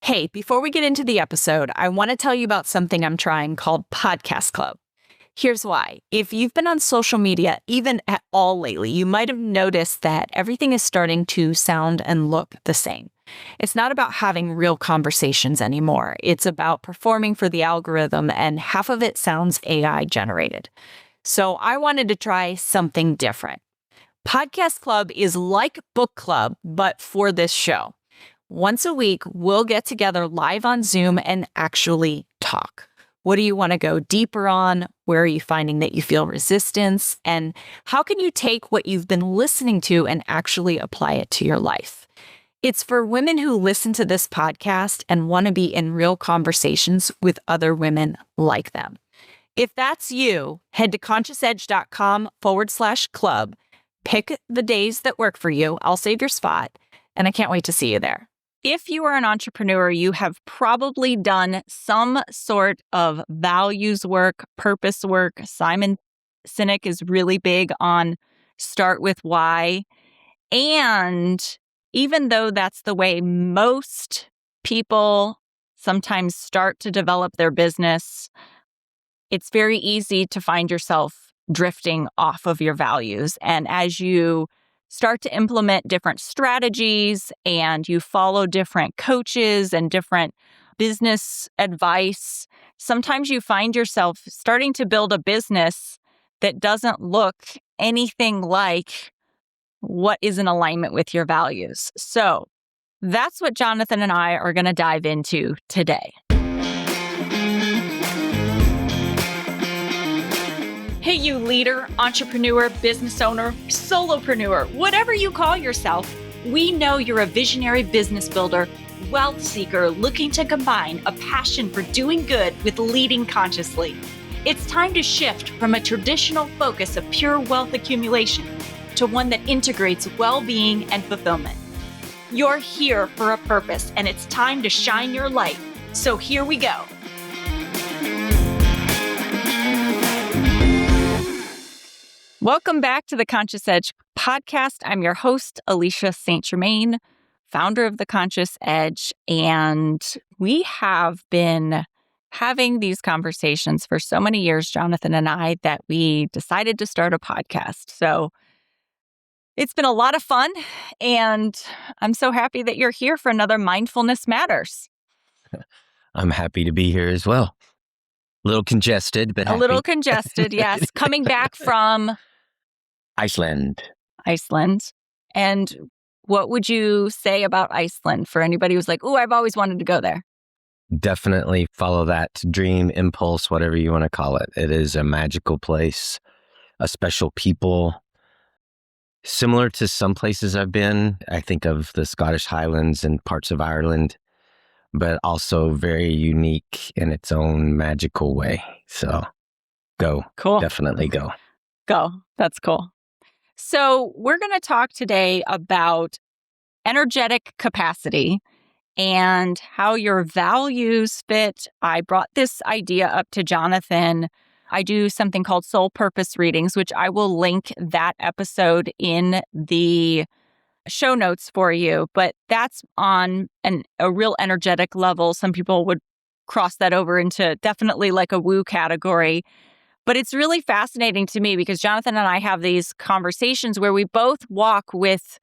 Hey, before we get into the episode, I want to tell you about something I'm trying called Podcast Club. Here's why. If you've been on social media, even at all lately, you might have noticed that everything is starting to sound and look the same. It's not about having real conversations anymore. It's about performing for the algorithm, and half of it sounds AI generated. So I wanted to try something different. Podcast Club is like book club, but for this show. Once a week, we'll get together live on Zoom and actually talk. What do you want to go deeper on? Where are you finding that you feel resistance? And how can you take what you've been listening to and actually apply it to your life? It's for women who listen to this podcast and want to be in real conversations with other women like them. If that's you, head to consciousedge.com/club. Pick the days that work for you. I'll save your spot, and I can't wait to see you there. If you are an entrepreneur, you have probably done some sort of values work, purpose work. Simon Sinek is really big on start with why. And even though that's the way most people sometimes start to develop their business, it's very easy to find yourself drifting off of your values. And as you start to implement different strategies and you follow different coaches and different business advice, sometimes you find yourself starting to build a business that doesn't look anything like what is in alignment with your values. So that's what Jonathan and I are going to dive into today. Hey, you leader, entrepreneur, business owner, solopreneur, whatever you call yourself, we know you're a visionary business builder, wealth seeker looking to combine a passion for doing good with leading consciously. It's time to shift from a traditional focus of pure wealth accumulation to one that integrates well-being and fulfillment. You're here for a purpose, and it's time to shine your light. So here we go. Welcome back to the Conscious Edge podcast. I'm your host, Alicia St. Germain, founder of the Conscious Edge, and we have been having these conversations for so many years, Jonathan and I, that we decided to start a podcast. So it's been a lot of fun, and I'm so happy that you're here for another Mindfulness Matters. I'm happy to be here as well. A little congested, but happy. A little congested, yes. Coming back from Iceland. And what would you say about Iceland for anybody who's like, oh, I've always wanted to go there? Definitely follow that dream, impulse, whatever you want to call it. It is a magical place, a special people. Similar to some places I've been, I think of the Scottish Highlands and parts of Ireland, but also very unique in its own magical way. So go. Cool. Definitely go. Go. That's cool. So we're going to talk today about energetic capacity and how your values fit. I brought this idea up to Jonathan. I do something called soul purpose readings, which I will link that episode in the show notes for you. But that's on a real energetic level. Some people would cross that over into definitely like a woo category. But it's really fascinating to me because Jonathan and I have these conversations where we both walk with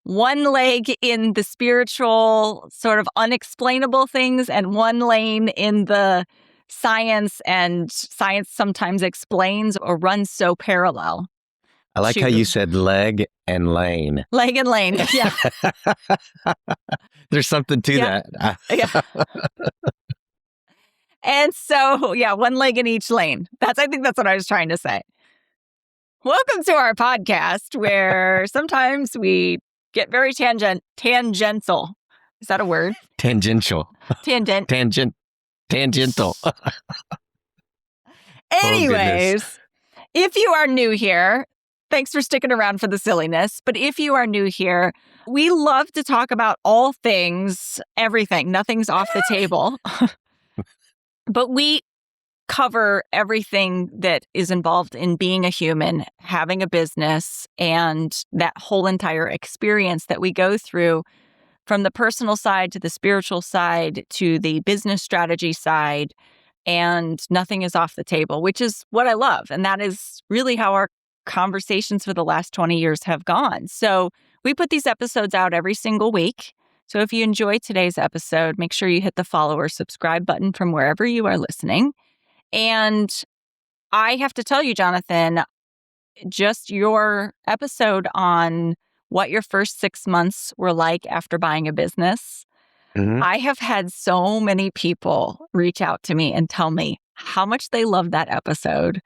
one leg in the spiritual sort of unexplainable things and one lane in the science, and science sometimes explains or runs so parallel. I like how you said leg and lane. Leg and lane, yeah. There's something to that. Yeah. And so, yeah, one leg in each lane. I think that's what I was trying to say. Welcome to our podcast where sometimes we get very tangential. Is that a word? Tangential. Tangential. Anyways, if you are new here, thanks for sticking around for the silliness. But if you are new here, we love to talk about all things, everything. Nothing's off the table. But we cover everything that is involved in being a human, having a business, and that whole entire experience that we go through from the personal side to the spiritual side to the business strategy side, and nothing is off the table, which is what I love. And that is really how our conversations for the last 20 years have gone. So we put these episodes out every single week. So if you enjoyed today's episode, make sure you hit the follow or subscribe button from wherever you are listening. And I have to tell you, Jonathan, just your episode on what your first 6 months were like after buying a business. Mhm. I have had so many people reach out to me and tell me how much they loved that episode.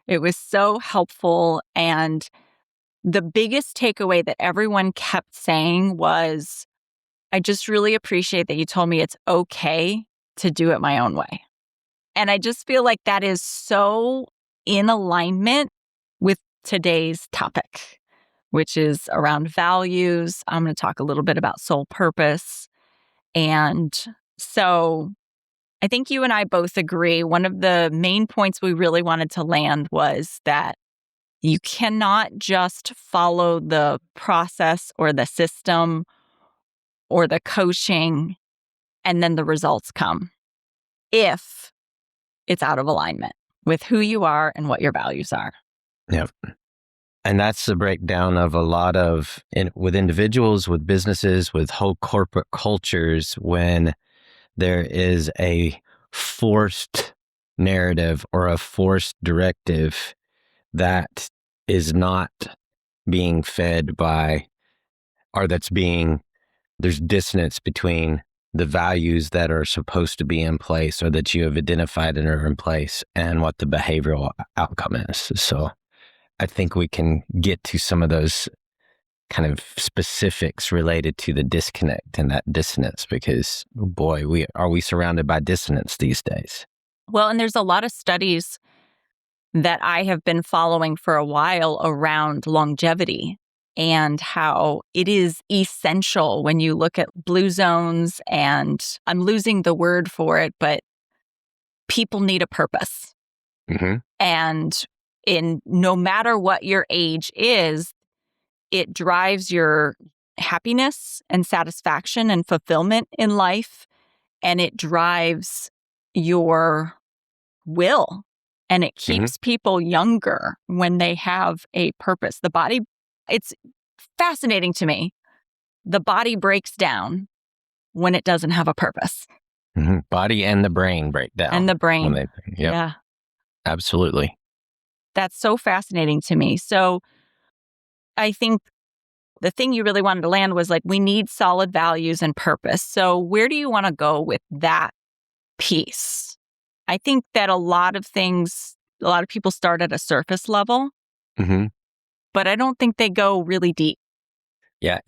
It was so helpful. And the biggest takeaway that everyone kept saying was, I just really appreciate that you told me it's okay to do it my own way. And I just feel like that is so in alignment with today's topic, which is around values. I'm going to talk a little bit about soul purpose. And so I think you and I both agree. One of the main points we really wanted to land was that you cannot just follow the process or the system or the coaching and then the results come if it's out of alignment with who you are and what your values are. Yep. And that's the breakdown of a lot of, with individuals, with businesses, with whole corporate cultures, when there is a forced narrative or a forced directive that is not being fed by, or there's dissonance between the values that are supposed to be in place or that you have identified and are in place and what the behavioral outcome is. So I think we can get to some of those kind of specifics related to the disconnect and that dissonance, because boy, we surrounded by dissonance these days. Well, and there's a lot of studies that I have been following for a while around longevity and how it is essential when you look at blue zones, and I'm losing the word for it, but people need a purpose. Mm-hmm. And no matter what your age is, it drives your happiness and satisfaction and fulfillment in life. And it drives your will. And it keeps people younger when they have a purpose. The body, it's fascinating to me. The body breaks down when it doesn't have a purpose. Mm-hmm. Body and the brain break down. And the brain. Yep. Yeah. Absolutely. That's so fascinating to me. So I think the thing you really wanted to land was like, we need solid values and purpose. So where do you want to go with that piece? I think that a lot of people start at a surface level, but I don't think they go really deep. Yeah.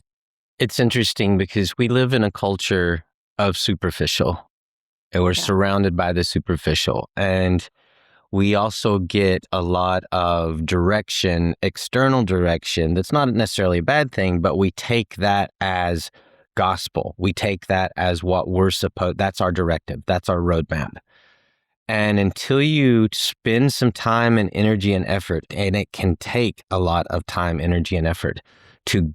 It's interesting because we live in a culture of superficial, and we're surrounded by the superficial. And we also get a lot of direction, external direction. That's not necessarily a bad thing, but we take that as gospel. We take that as what that's our directive. That's our roadmap. And until you spend some time and energy and effort, and it can take a lot of time, energy, and effort to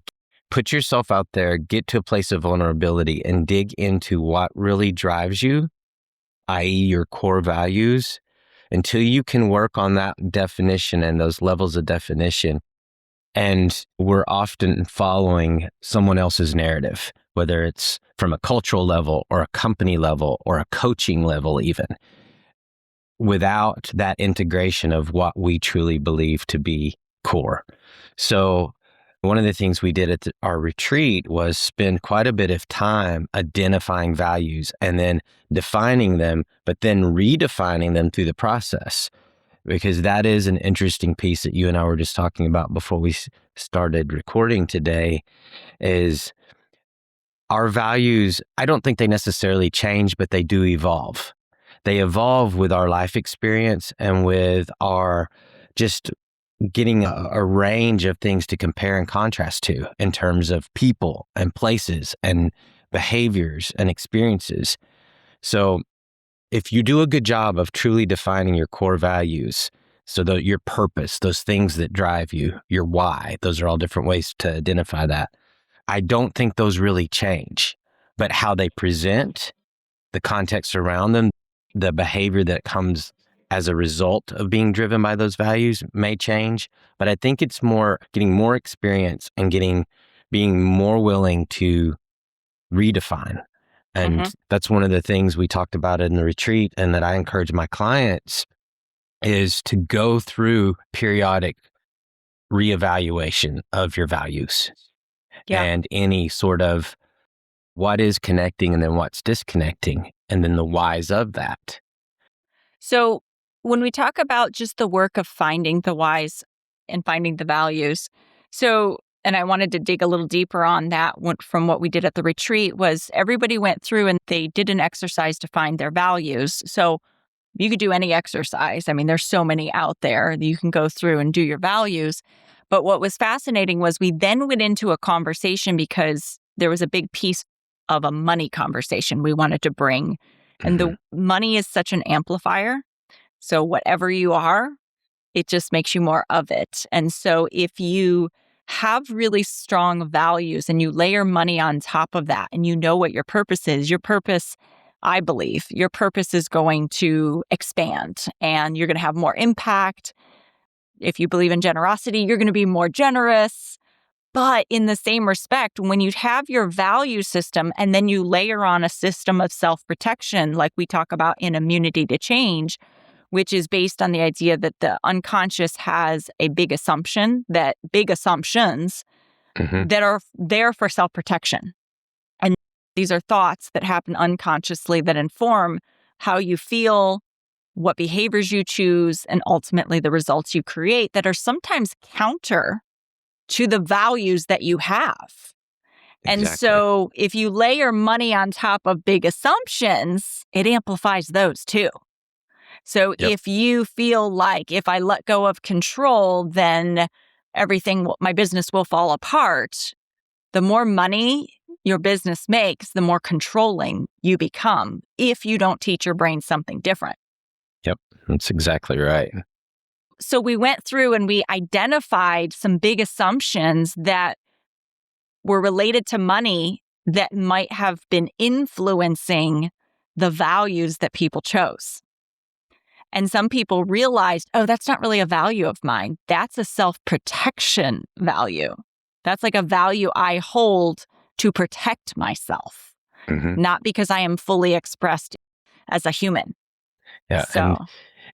put yourself out there, get to a place of vulnerability and dig into what really drives you, i.e. your core values, until you can work on that definition and those levels of definition. And we're often following someone else's narrative, whether it's from a cultural level or a company level or a coaching level even, without that integration of what we truly believe to be core. So one of the things we did at our retreat was spend quite a bit of time identifying values and then defining them, but then redefining them through the process. Because that is an interesting piece that you and I were just talking about before we started recording today, is our values, I don't think they necessarily change, but they do evolve. They evolve with our life experience and with our just getting a range of things to compare and contrast to in terms of people and places and behaviors and experiences. So if you do a good job of truly defining your core values, so that your purpose, those things that drive you, your why, those are all different ways to identify that. I don't think those really change. but how they present, the context around them, the behavior that comes as a result of being driven by those values may change. But I think it's more getting more experience and being more willing to redefine. And that's one of the things we talked about in the retreat, and that I encourage my clients is to go through periodic reevaluation of your values and any sort of what is connecting and then what's disconnecting, and then the whys of that. So when we talk about just the work of finding the whys and finding the values, and I wanted to dig a little deeper on that from what we did at the retreat, was everybody went through and they did an exercise to find their values. So you could do any exercise. I mean, there's so many out there that you can go through and do your values. But what was fascinating was we then went into a conversation because there was a big piece of a money conversation we wanted to bring. And the money is such an amplifier. So whatever you are, it just makes you more of it. And so if you have really strong values and you layer money on top of that and you know what your purpose is, I believe, your purpose is going to expand and you're going to have more impact. If you believe in generosity, you're going to be more generous. But in the same respect, when you have your value system and then you layer on a system of self-protection, like we talk about in Immunity to Change, which is based on the idea that the unconscious has a big assumptions that are there for self-protection. And these are thoughts that happen unconsciously that inform how you feel, what behaviors you choose, and ultimately the results you create that are sometimes counter to the values that you have. And so if you layer money on top of big assumptions, it amplifies those too. So if you feel like if I let go of control, then my business will fall apart. The more money your business makes, the more controlling you become if you don't teach your brain something different. Yep, that's exactly right. So we went through and we identified some big assumptions that were related to money that might have been influencing the values that people chose. And some people realized, oh, that's not really a value of mine. That's a self-protection value. That's like a value I hold to protect myself, not because I am fully expressed as a human. Yeah, and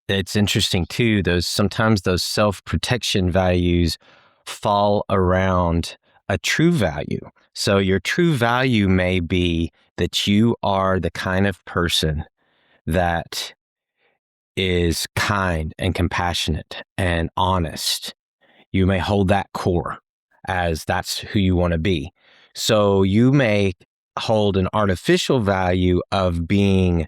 it's interesting too, sometimes those self-protection values fall around a true value. So your true value may be that you are the kind of person that is kind and compassionate and honest. You may hold that core as that's who you want to be. So you may hold an artificial value of being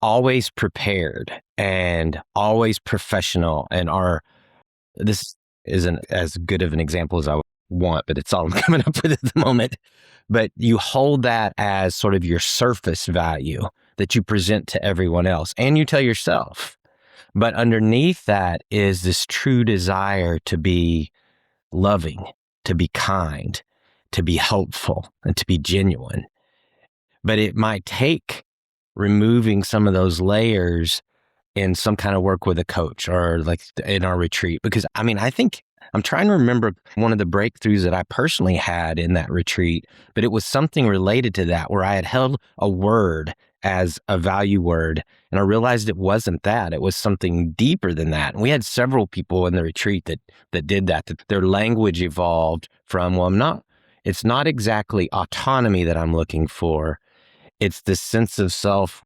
always prepared and always professional, and this isn't as good of an example as I want, but it's all I'm coming up with at the moment. But you hold that as sort of your surface value that you present to everyone else and you tell yourself. But underneath that is this true desire to be loving, to be kind, to be helpful, and to be genuine. But it might take removing some of those layers in some kind of work with a coach or like in our retreat. Because I think I'm trying to remember one of the breakthroughs that I personally had in that retreat, but it was something related to that where I had held a word as a value word. And I realized it wasn't that. It was something deeper than that. And we had several people in the retreat that did that their language evolved from, it's not exactly autonomy that I'm looking for. It's this sense of self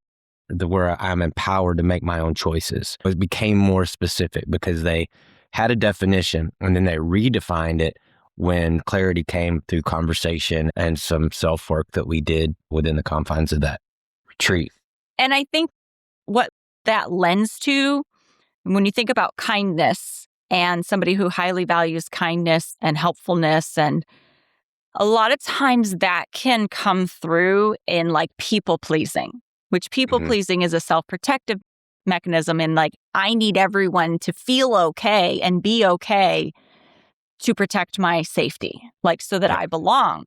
where I'm empowered to make my own choices. It became more specific because they had a definition and then they redefined it when clarity came through conversation and some self-work that we did within the confines of that retreat. And I think what that lends to, when you think about kindness and somebody who highly values kindness and helpfulness, and a lot of times that can come through in like people pleasing, which people pleasing is a self-protective mechanism. And like, I need everyone to feel okay and be okay to protect my safety, like so that I belong.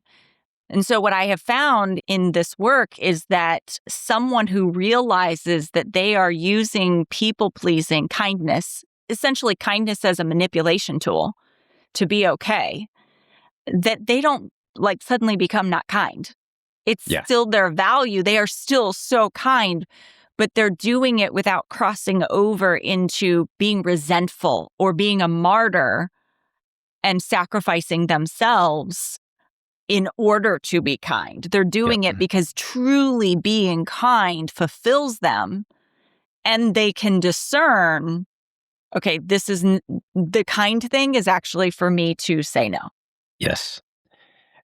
And so what I have found in this work is that someone who realizes that they are using people-pleasing kindness, essentially kindness as a manipulation tool to be okay, that they don't like suddenly become not kind. It's still their value. They are still so kind, but they're doing it without crossing over into being resentful or being a martyr and sacrificing themselves in order to be kind. They're doing it because truly being kind fulfills them, and they can discern, okay, this is the kind thing is actually for me to say no. Yes.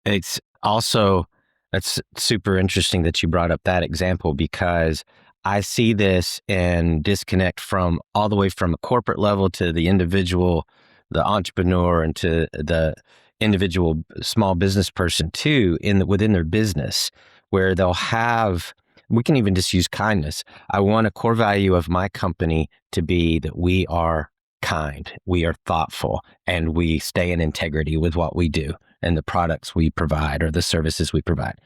It's also, that's super interesting that you brought up that example, because I see this in disconnect from all the way from a corporate level to the individual, the entrepreneur, and to the individual small business person too, within their business, where they'll have, we can even just use kindness. I want a core value of my company to be that we are kind, we are thoughtful, and we stay in integrity with what we do and the products we provide or the services we provide.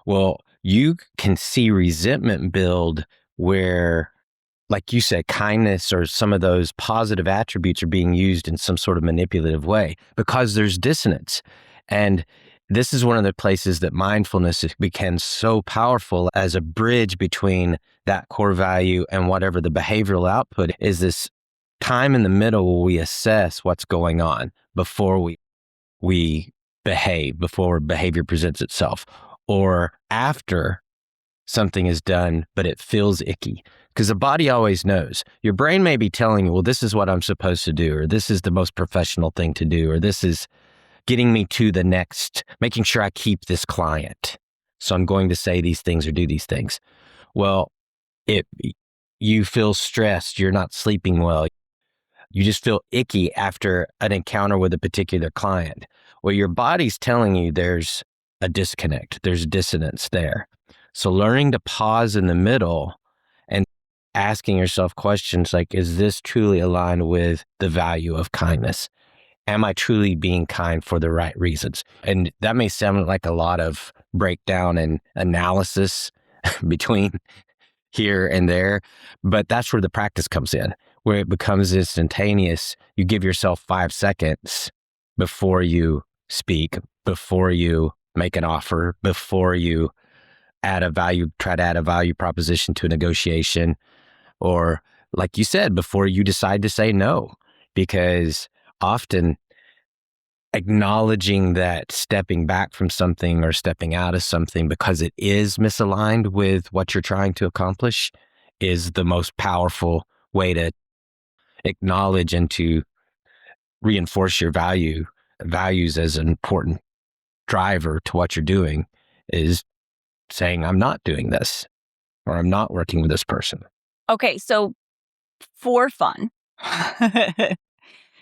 Well, you can see resentment build where, like you said, kindness or some of those positive attributes are being used in some sort of manipulative way because there's dissonance. And this is one of the places that mindfulness becomes so powerful as a bridge between that core value and whatever the behavioral output is. This time in the middle where we assess what's going on before we behave, before behavior presents itself, or after something is done, but it feels icky. Because the body always knows. Your brain may be telling you, well, this is what I'm supposed to do, or this is the most professional thing to do, or this is getting me to the next, making sure I keep this client. So I'm going to say these things or do these things. Well, you feel stressed, you're not sleeping well, you just feel icky after an encounter with a particular client. Well, your body's telling you there's a disconnect, there's dissonance there. So learning to pause in the middle and asking yourself questions like, is this truly aligned with the value of kindness? Am I truly being kind for the right reasons? And that may sound like a lot of breakdown and analysis between here and there, but that's where the practice comes in, where it becomes instantaneous. You give yourself 5 seconds before you speak, before you make an offer, before you try to add a value proposition to a negotiation, or like you said, before you decide to say no, because often acknowledging that stepping back from something or stepping out of something because it is misaligned with what you're trying to accomplish is the most powerful way to acknowledge and to reinforce your values as an important driver to what you're doing, is saying, I'm not doing this, or I'm not working with this person. Okay, so for fun,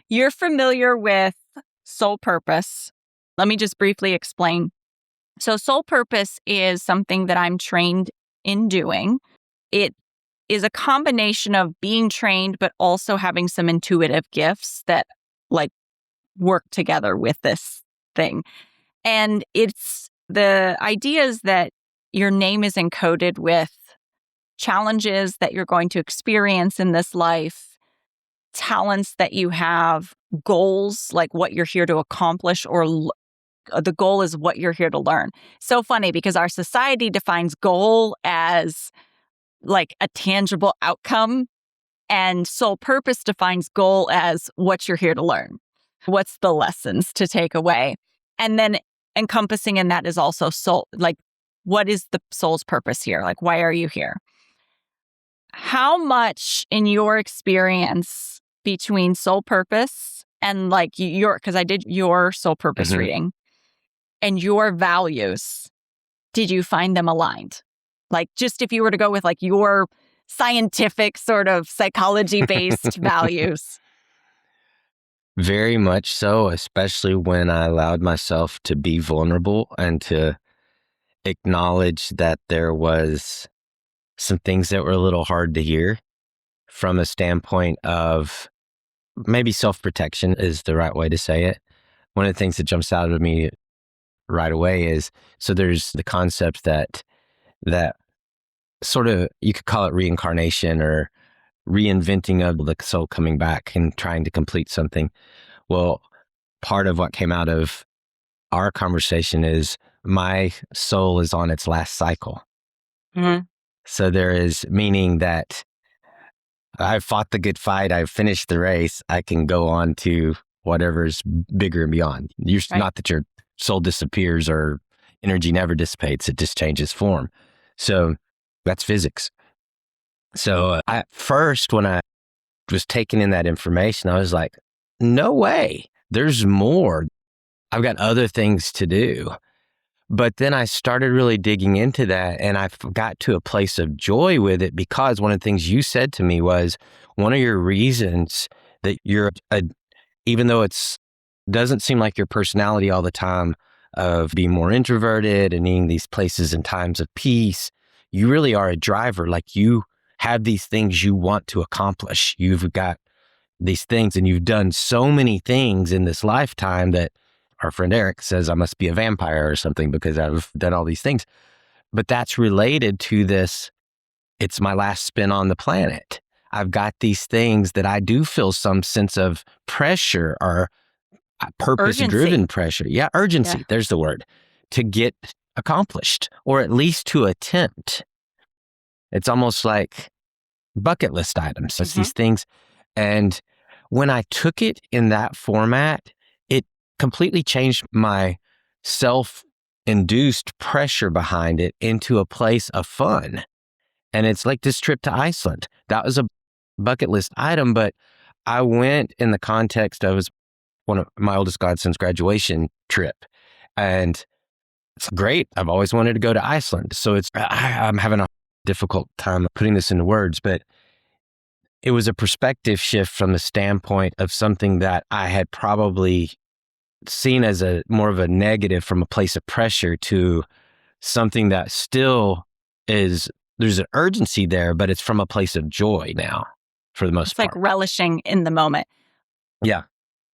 you're familiar with soul purpose. Let me just briefly explain. So soul purpose is something that I'm trained in doing. It is a combination of being trained, but also having some intuitive gifts that like work together with this thing. And it's the idea is that your name is encoded with challenges that you're going to experience in this life, talents that you have, goals, like what you're here to accomplish, or the goal is what you're here to learn. So funny because our society defines goal as like a tangible outcome, and soul purpose defines goal as what you're here to learn. What's the lessons to take away? And then encompassing in that is also soul, like what is the soul's purpose here? Like, why are you here? How much in your experience between soul purpose and like because I did your soul purpose reading and your values, did you find them aligned? Like, just if you were to go with like your scientific sort of psychology-based values. Very much so, especially when I allowed myself to be vulnerable and to acknowledge that there was some things that were a little hard to hear from a standpoint of maybe self-protection is the right way to say it. One of the things that jumps out at me right away is, so there's the concept that sort of, you could call it reincarnation or reinventing of the soul coming back and trying to complete something. Well, part of what came out of our conversation is my soul is on its last cycle. Mm-hmm. So there is, meaning that I've fought the good fight, I've finished the race, I can go on to whatever's bigger and beyond. Right. Not that your soul disappears or energy never dissipates, it just changes form. So that's physics. So at first, when I was taking in that information, I was like, no way, there's more. I've got other things to do. But then I started really digging into that, and I got to a place of joy with it, because one of the things you said to me was, one of your reasons that you're even though it's doesn't seem like your personality all the time of being more introverted and needing these places and times of peace, you really are a driver. Like, you have these things you want to accomplish. You've got these things, and you've done so many things in this lifetime that our friend Eric says I must be a vampire or something because I've done all these things. But that's related to this. It's my last spin on the planet. I've got these things that I do feel some sense of pressure or purpose-driven pressure. Yeah, urgency. Yeah. There's the word, to get accomplished, or at least to attempt. It's almost like bucket list items. It's these things. And when I took it in that format, it completely changed my self-induced pressure behind it into a place of fun. And it's like this trip to Iceland. That was a bucket list item, but I went in the context of one of my oldest godson's graduation trip. And it's great. I've always wanted to go to Iceland. So I'm having a difficult time putting this into words, but it was a perspective shift from the standpoint of something that I had probably seen as more of a negative from a place of pressure to something that still is, there's an urgency there, but it's from a place of joy now for the most part. It's like relishing in the moment. Yeah.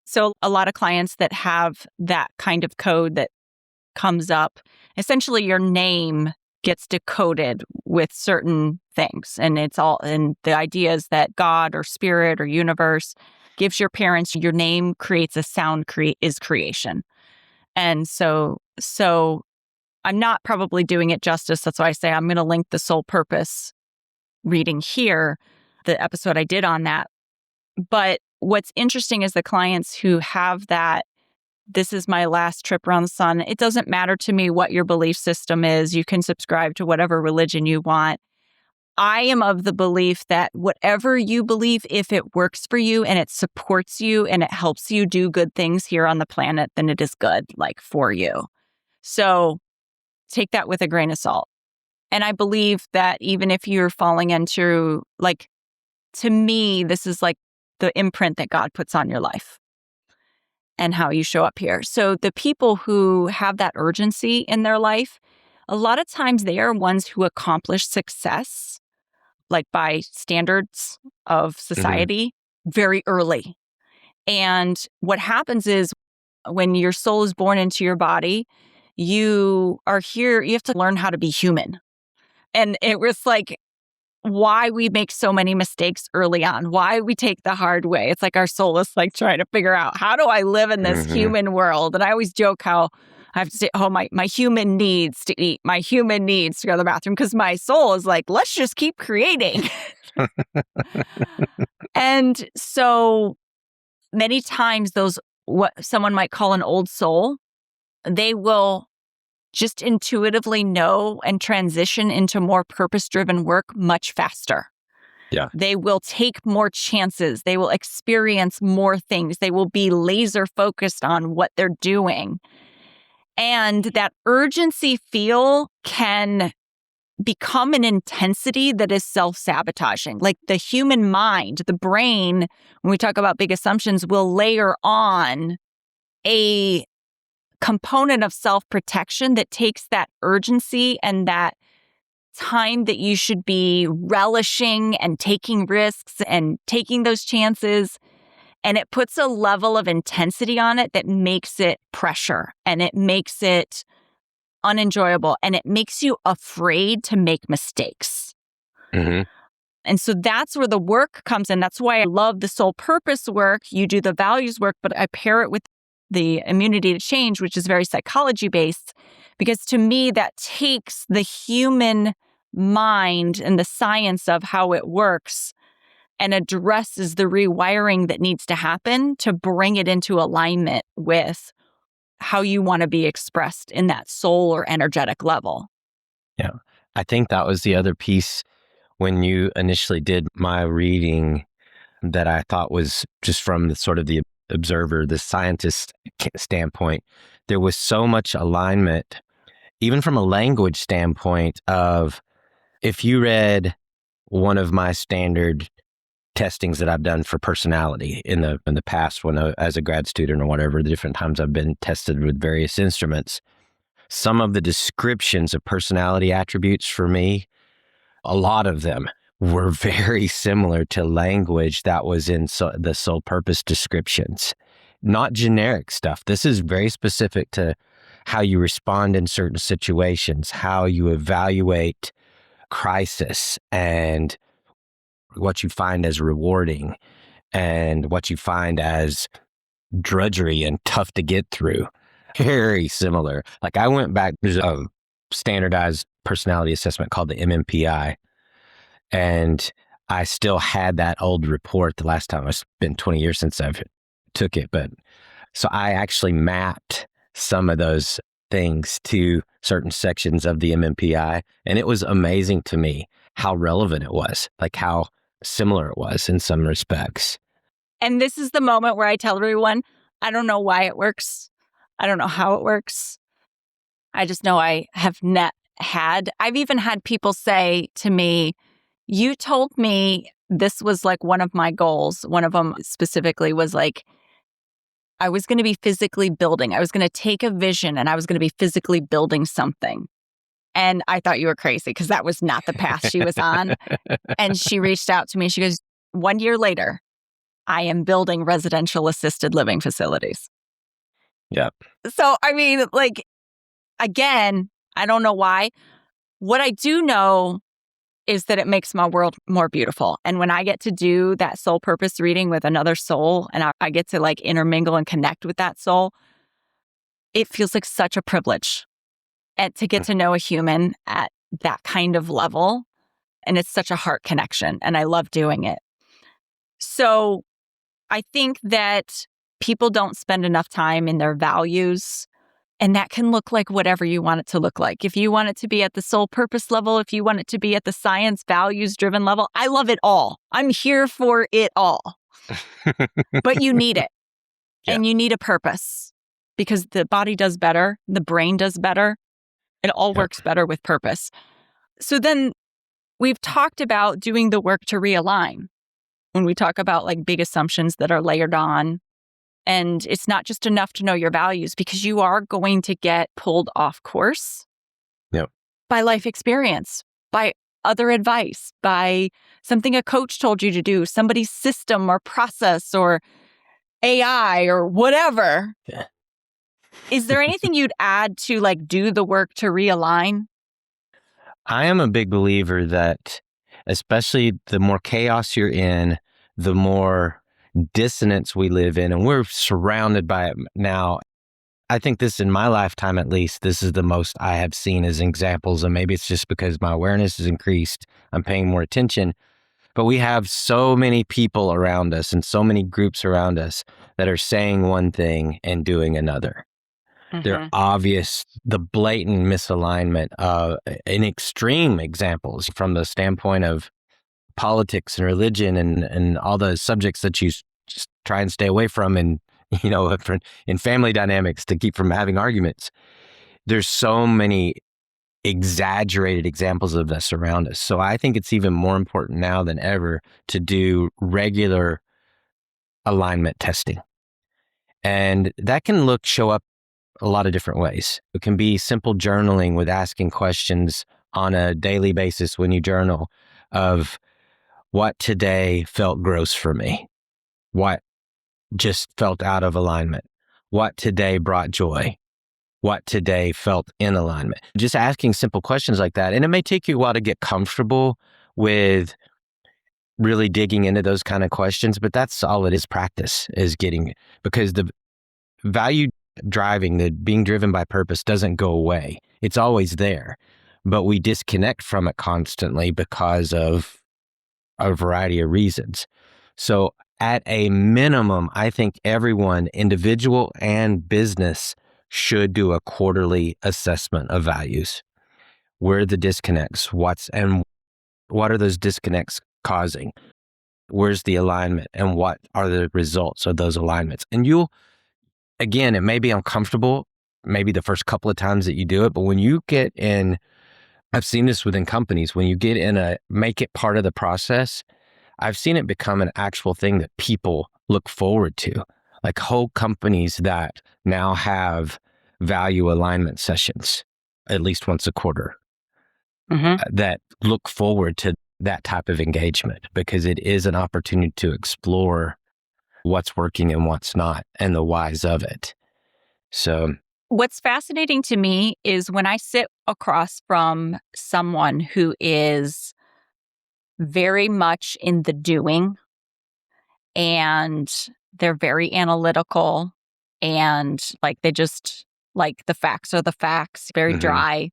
So a lot of clients that have that kind of code that comes up, essentially your name gets decoded with certain things. And the idea is that God or spirit or universe gives your parents, your name creates a sound, is creation. And so I'm not probably doing it justice. That's why I say I'm going to link the soul purpose reading here, the episode I did on that. But what's interesting is the clients who have that, this is my last trip around the sun. It doesn't matter to me what your belief system is. You can subscribe to whatever religion you want. I am of the belief that whatever you believe, if it works for you and it supports you and it helps you do good things here on the planet, then it is good, like, for you. So take that with a grain of salt. And I believe that even if you're falling into, like, to me, this is like the imprint that God puts on your life and how you show up here. So the people who have that urgency in their life, a lot of times they are ones who accomplish success, like by standards of society, very early. And what happens is when your soul is born into your body, you are here, you have to learn how to be human. And it was like, why we make so many mistakes early on, why we take the hard way. It's like our soul is like trying to figure out, how do I live in this human world? And I always joke how I have to say, oh, my human needs to eat, my human needs to go to the bathroom, because my soul is like, let's just keep creating. And so many times those, what someone might call an old soul, they will just intuitively know and transition into more purpose-driven work much faster. Yeah. They will take more chances. They will experience more things. They will be laser focused on what they're doing. And that urgency feel can become an intensity that is self-sabotaging. Like the human mind, the brain, when we talk about big assumptions, will layer on a component of self-protection that takes that urgency and that time that you should be relishing and taking risks and taking those chances. And it puts a level of intensity on it that makes it pressure, and it makes it unenjoyable, and it makes you afraid to make mistakes. Mm-hmm. And so that's where the work comes in. That's why I love the soul purpose work. You do the values work, but I pair it with the immunity to change, which is very psychology based, because to me, that takes the human mind and the science of how it works and addresses the rewiring that needs to happen to bring it into alignment with how you want to be expressed in that soul or energetic level. Yeah. I think that was the other piece when you initially did my reading that I thought was just from the sort of the observer, the scientist standpoint. There was so much alignment, even from a language standpoint of if you read one of my standard testings that I've done for personality in the past when as a grad student or whatever, the different times I've been tested with various instruments, some of the descriptions of personality attributes for me, a lot of them were very similar to language that was in the soul purpose descriptions, not generic stuff. This is very specific to how you respond in certain situations, how you evaluate crisis, and what you find as rewarding and what you find as drudgery and tough to get through. Very similar. Like I went back, there's a standardized personality assessment called the MMPI. And I still had that old report the last time. It's been 20 years since I've took it. But so I actually mapped some of those things to certain sections of the MMPI. And it was amazing to me how relevant it was, like how similar it was in some respects. And this is the moment where I tell everyone, I don't know why it works. I don't know how it works. I just know I have I've even had people say to me, you told me this was like one of my goals. One of them specifically was like, I was going to be physically building. I was going to take a vision and I was going to be physically building something. And I thought you were crazy because that was not the path she was on. And she reached out to me. She goes, 1 year later, I am building residential assisted living facilities. Yep. So, I mean, like, again, I don't know why. What I do know is that it makes my world more beautiful. And when I get to do that soul purpose reading with another soul and I get to like intermingle and connect with that soul, it feels like such a privilege and to get to know a human at that kind of level. And it's such a heart connection. And I love doing it. So I think that people don't spend enough time in their values. And that can look like whatever you want it to look like. If you want it to be at the soul purpose level, if you want it to be at the science values driven level, I love it all. I'm here for it all. But you need it. Yeah. And you need a purpose because the body does better. The brain does better. It all works better with purpose. So then we've talked about doing the work to realign when we talk about like big assumptions that are layered on. And it's not just enough to know your values because you are going to get pulled off course by life experience, by other advice, by something a coach told you to do, somebody's system or process or AI or whatever. Yeah. Is there anything you'd add to like do the work to realign? I am a big believer that especially the more chaos you're in, the more dissonance we live in, and we're surrounded by it now. I think this in my lifetime, at least, this is the most I have seen as examples. And maybe it's just because my awareness has increased. I'm paying more attention, but we have so many people around us and so many groups around us that are saying one thing and doing another. Mm-hmm. They're obvious, the blatant misalignment in extreme examples from the standpoint of politics and religion and all the subjects that you just try and stay away from and, you know, in family dynamics to keep from having arguments. There's so many exaggerated examples of this around us. So I think it's even more important now than ever to do regular alignment testing. And that can show up a lot of different ways. It can be simple journaling with asking questions on a daily basis when you journal of what today felt gross for me. What just felt out of alignment? What today brought joy? What today felt in alignment? Just asking simple questions like that. And it may take you a while to get comfortable with really digging into those kind of questions, but that's all it is. Practice is getting, because the value driving, the being driven by purpose doesn't go away. It's always there, but we disconnect from it constantly because of a variety of reasons. So at a minimum, I think everyone, individual and business, should do a quarterly assessment of values. Where are the disconnects? What are those disconnects causing? Where's the alignment? And what are the results of those alignments? And again, it may be uncomfortable, maybe the first couple of times that you do it, but when you get in, I've seen this within companies, when you get in make it part of the process, I've seen it become an actual thing that people look forward to. Like whole companies that now have value alignment sessions at least once a quarter. That look forward to that type of engagement, because it is an opportunity to explore what's working and what's not and the whys of it. So what's fascinating to me is when I sit across from someone who is very much in the doing and they're very analytical and like they just like the facts are the facts, very dry.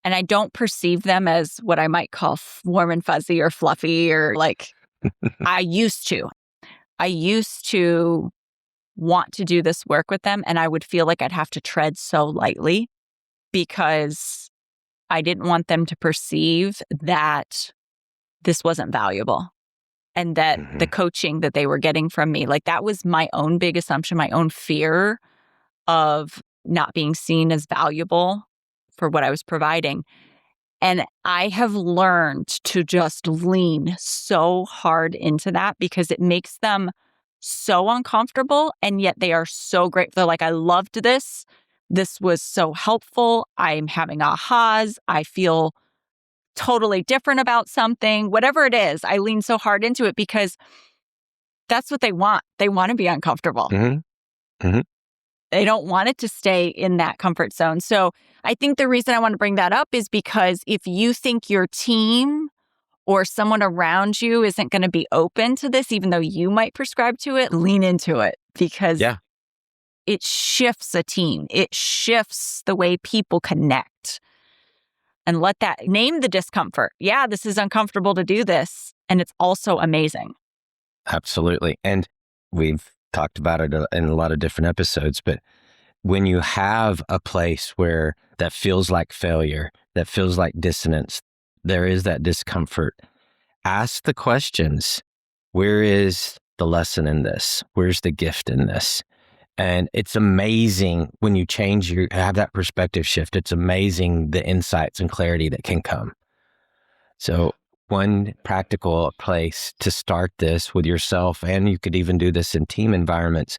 And I don't perceive them as what I might call warm and fuzzy or fluffy or like I used to. I used to want to do this work with them, and I would feel like I'd have to tread so lightly because I didn't want them to perceive that this wasn't valuable and that the coaching that they were getting from me, like that was my own big assumption, my own fear of not being seen as valuable for what I was providing. And I have learned to just lean so hard into that because it makes them so uncomfortable. And yet they are so grateful. They're like, I loved this. This was so helpful. I'm having ahas. I feel totally different about something. Whatever it is, I lean so hard into it because that's what they want. They want to be uncomfortable. They don't want it to stay in that comfort zone. So I think the reason I want to bring that up is because if you think your team or someone around you isn't going to be open to this, even though you might prescribe to it, lean into it because it shifts a team. It shifts the way people connect. And let that name the discomfort. Yeah, this is uncomfortable to do this. And it's also amazing. Absolutely. And we've talked about it in a lot of different episodes, but when you have a place where that feels like failure, that feels like dissonance, there is that discomfort, ask the questions. Where is the lesson in this? Where's the gift in this? And it's amazing when you have that perspective shift. It's amazing the insights and clarity that can come. So one practical place to start this with yourself, and you could even do this in team environments,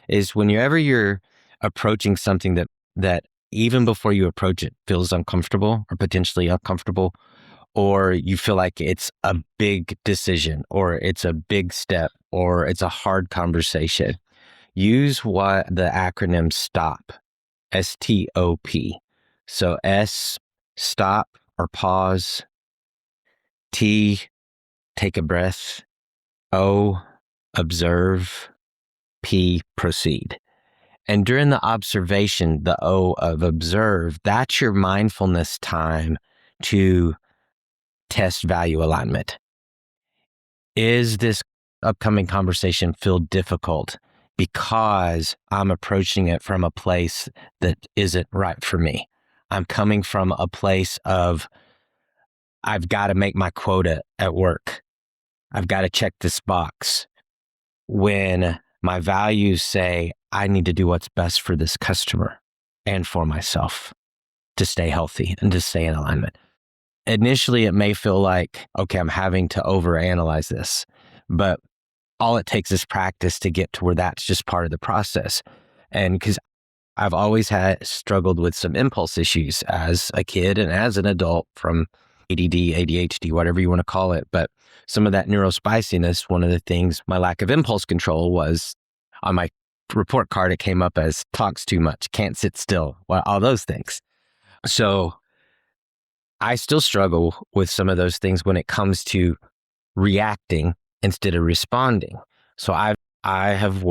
is whenever you're approaching something that even before you approach it feels uncomfortable or potentially uncomfortable, or you feel like it's a big decision or it's a big step or it's a hard conversation, use what the acronym STOP, S-T-O-P. So S, stop or pause. T, take a breath. O, observe. P, proceed. And during the observation, the O of observe, that's your mindfulness time to test value alignment. Is this upcoming conversation feel difficult because I'm approaching it from a place that isn't right for me? I'm coming from a place of, I've got to make my quota at work. I've got to check this box. When my values say, I need to do what's best for this customer and for myself to stay healthy and to stay in alignment. Initially, it may feel like, okay, I'm having to overanalyze this, but all it takes is practice to get to where that's just part of the process. And because I've always struggled with some impulse issues as a kid and as an adult from ADD, ADHD, whatever you want to call it. But some of that neurospiciness, one of the things, my lack of impulse control was on my report card, it came up as talks too much, can't sit still, well, all those things. So I still struggle with some of those things when it comes to reacting instead of responding. So I have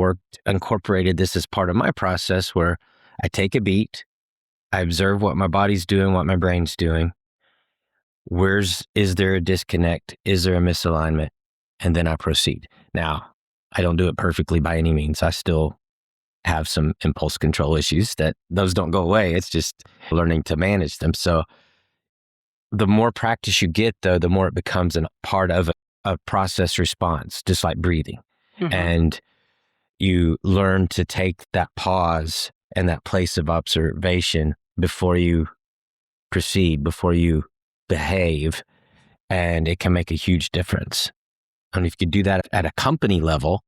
incorporated this as part of my process where I take a beat, I observe what my body's doing, what my brain's doing. Is there a disconnect? Is there a misalignment? And then I proceed. Now, I don't do it perfectly by any means. I still have some impulse control issues those don't go away. It's just learning to manage them. So the more practice you get, though, the more it becomes a part of a process response, just like breathing. Mm-hmm. And you learn to take that pause and that place of observation before you proceed, before you behave, and it can make a huge difference. And if you could do that at a company level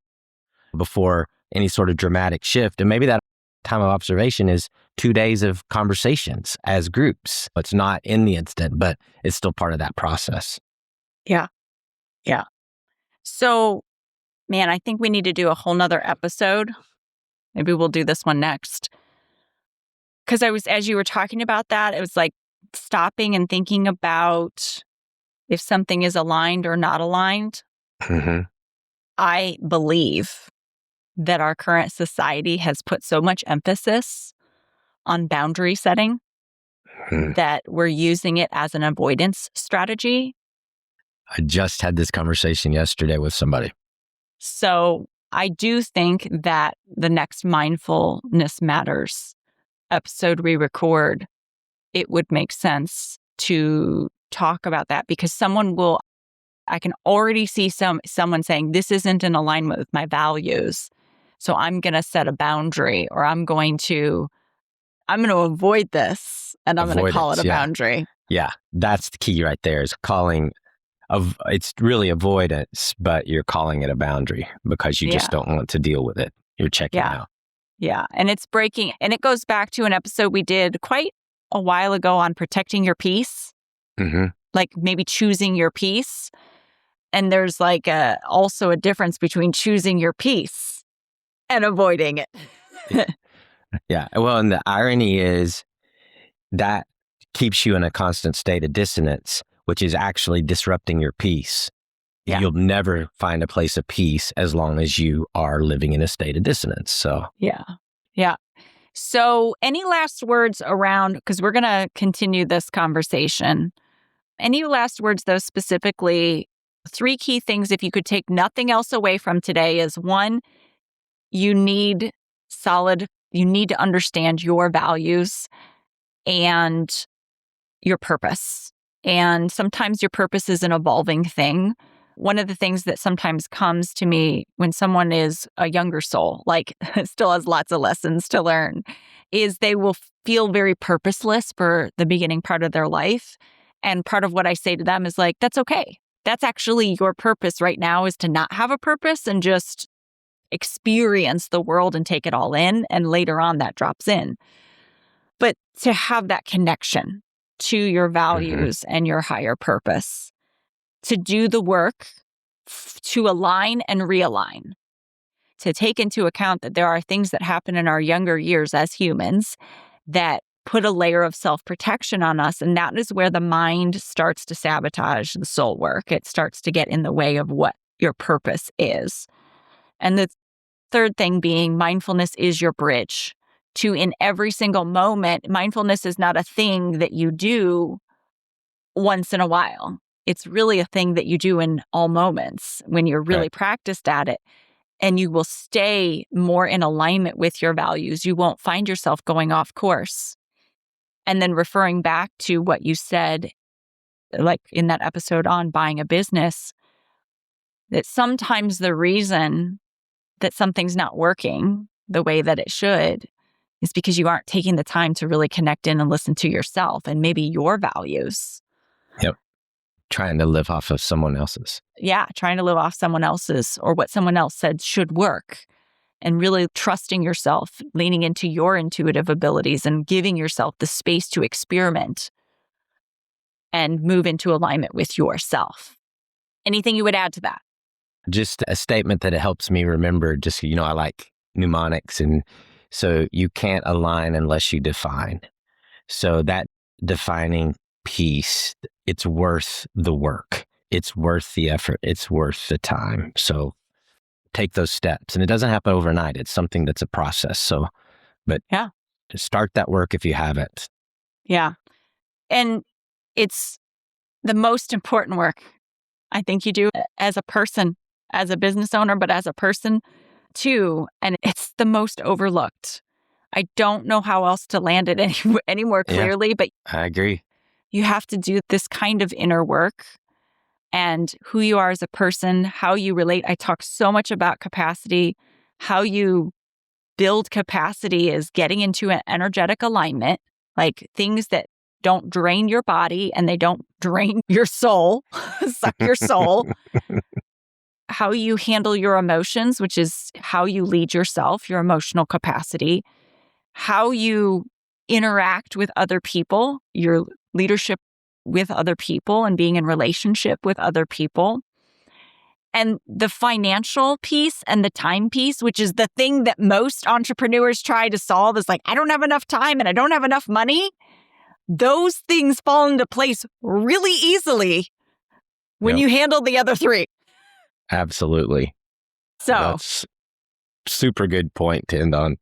before any sort of dramatic shift, and maybe that time of observation is 2 days of conversations as groups. It's not in the instant, but it's still part of that process. Yeah. Yeah. So, man, I think we need to do a whole nother episode. Maybe we'll do this one next. Because as you were talking about that, it was like stopping and thinking about if something is aligned or not aligned. Mm-hmm. I believe that our current society has put so much emphasis on boundary setting that we're using it as an avoidance strategy. I just had this conversation yesterday with somebody. So I do think that the next Mindfulness Matters episode we record, it would make sense to talk about that because I can already see someone saying, this isn't in alignment with my values. So I'm going to set a boundary or I'm going to avoid this and I'm going to call it a boundary. Yeah. That's the key right there is it's really avoidance, but you're calling it a boundary because you just don't want to deal with it. You're checking out. Yeah. And it's breaking. And it goes back to an episode we did quite a while ago on protecting your peace. Mm-hmm. Like maybe choosing your peace. And there's like also a difference between choosing your peace and avoiding it. Yeah. Well, and the irony is that keeps you in a constant state of dissonance, which is actually disrupting your peace. Yeah. You'll never find a place of peace as long as you are living in a state of dissonance. So yeah. So any last words around, because we're going to continue this conversation. Any last words, though, specifically, 3 key things if you could take nothing else away from today is 1, you need to understand your values and your purpose. And sometimes your purpose is an evolving thing. One of the things that sometimes comes to me when someone is a younger soul, like still has lots of lessons to learn, is they will feel very purposeless for the beginning part of their life. And part of what I say to them is like, that's okay. That's actually your purpose right now is to not have a purpose and just experience the world and take it all in. And later on that drops in. But to have that connection to your values and your higher purpose, to do the work to align and realign, to take into account that there are things that happen in our younger years as humans that put a layer of self-protection on us. And that is where the mind starts to sabotage the soul work. It starts to get in the way of what your purpose is. And the third thing being mindfulness is your bridge to in every single moment. Mindfulness is not a thing that you do once in a while. It's really a thing that you do in all moments when you're really practiced at it. And you will stay more in alignment with your values. You won't find yourself going off course. And then referring back to what you said, like in that episode on buying a business, that sometimes the reason that something's not working the way that it should is because you aren't taking the time to really connect in and listen to yourself and maybe your values. Yep. Trying to live off of someone else's. Yeah, trying to live off someone else's or what someone else said should work. And really trusting yourself, leaning into your intuitive abilities and giving yourself the space to experiment. and move into alignment with yourself. Anything you would add to that? Just a statement that it helps me remember, just, I like mnemonics. And so you can't align unless you define. So that defining piece, it's worth the work. It's worth the effort. It's worth the time. So take those steps. And it doesn't happen overnight. It's something that's a process. So, but yeah, start that work if you haven't. Yeah. And it's the most important work I think you do as a person, as a business owner, but as a person too. And it's the most overlooked. I don't know how else to land it any more clearly, but I agree. You have to do this kind of inner work and who you are as a person, how you relate. I talk so much about capacity. How you build capacity is getting into an energetic alignment, like things that don't drain your body and they don't drain your soul, suck your soul. How you handle your emotions, which is how you lead yourself, your emotional capacity. How you interact with other people, your leadership with other people and being in relationship with other people. And the financial piece and the time piece, which is the thing that most entrepreneurs try to solve, is like, I don't have enough time and I don't have enough money. Those things fall into place really easily when you handle the other three. Absolutely. So that's super good point to end on.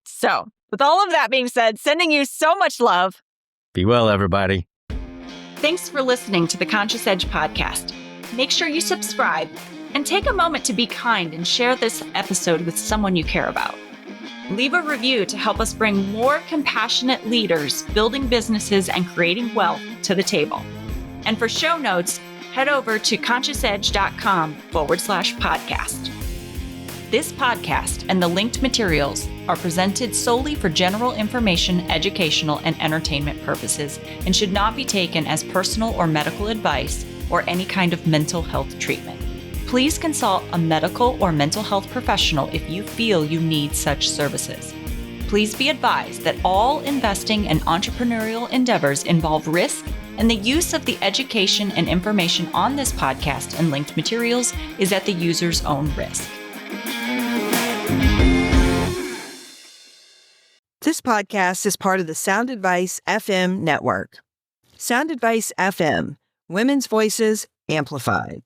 So with all of that being said, sending you so much love. Be well, everybody. Thanks for listening to the Conscious Edge podcast. Make sure you subscribe and take a moment to be kind and share this episode with someone you care about. Leave a review to help us bring more compassionate leaders building businesses and creating wealth to the table. And for show notes, head over to consciousedge.com/podcast. This podcast and the linked materials are presented solely for general information, educational, and entertainment purposes and should not be taken as personal or medical advice or any kind of mental health treatment. Please consult a medical or mental health professional if you feel you need such services. Please be advised that all investing and entrepreneurial endeavors involve risk, and the use of the education and information on this podcast and linked materials is at the user's own risk. This podcast is part of the Sound Advice FM network. Sound Advice FM, women's voices amplified.